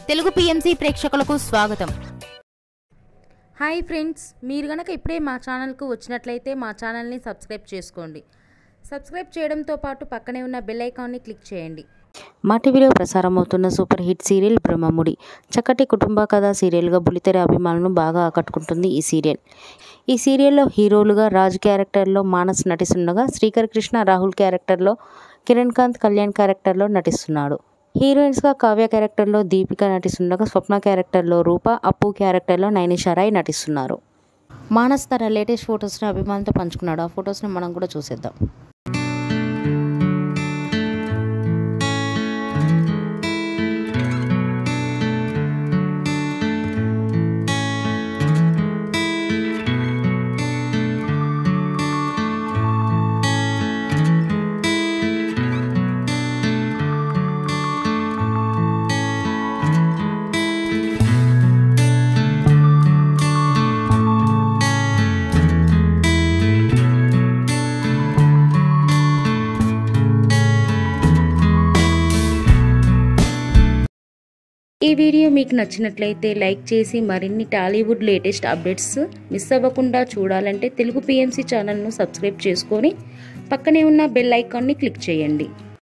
Telugu PMC ప్రేక్షకులకు స్వాగతం. Hi friends, మీరు గనక ఇప్పుడే మా ఛానల్కు వచ్చినట్లయితే మా ఛానల్ని సబ్స్క్రైబ్ చేసుకోండి. సబ్స్క్రైబ్ చేయడంతో పాటు పక్కనే ఉన్న బెల్ ఐకాన్ని క్లిక్ చేయండి. మా టీవీలో ప్రసారం అవుతున్న సూపర్ హిట్ సీరియల్ బ్రహ్మముడి చక్కటి కుటుంబ కథా సీరియల్గా బుల్లితెర అభిమానులను బాగా ఆకట్టుకుంటుంది ఈ సీరియల్. ఈ సీరియల్లో హీరోలుగా రాజ్ క్యారెక్టర్లో మానస్ నటిస్తుండగా, శ్రీకర్ కృష్ణ రాహుల్ క్యారెక్టర్లో, కిరణ్ కాంత్ కళ్యాణ్ క్యారెక్టర్లో నటిస్తున్నాడు. హీరోయిన్స్గా కావ్య క్యారెక్టర్లో దీపిక నటిస్తుండగా, స్వప్న క్యారెక్టర్లో రూప, అప్పు క్యారెక్టర్లో నైనిషా రాయ్ నటిస్తున్నారు. మానస్ తన లేటెస్ట్ ఫొటోస్ని అభిమానులతో పంచుకున్నాడు. ఆ ఫొటోస్ని మనం కూడా చూసేద్దాం. ఈ వీడియో మీకు నచ్చినట్లయితే లైక్ చేసి మరిన్ని టాలీవుడ్ లేటెస్ట్ అప్డేట్స్ మిస్ అవ్వకుండా చూడాలంటే తెలుగు పిఎంసి ఛానల్ను సబ్స్క్రైబ్ చేసుకొని పక్కనే ఉన్న బెల్ ఐకాన్ని క్లిక్ చేయండి.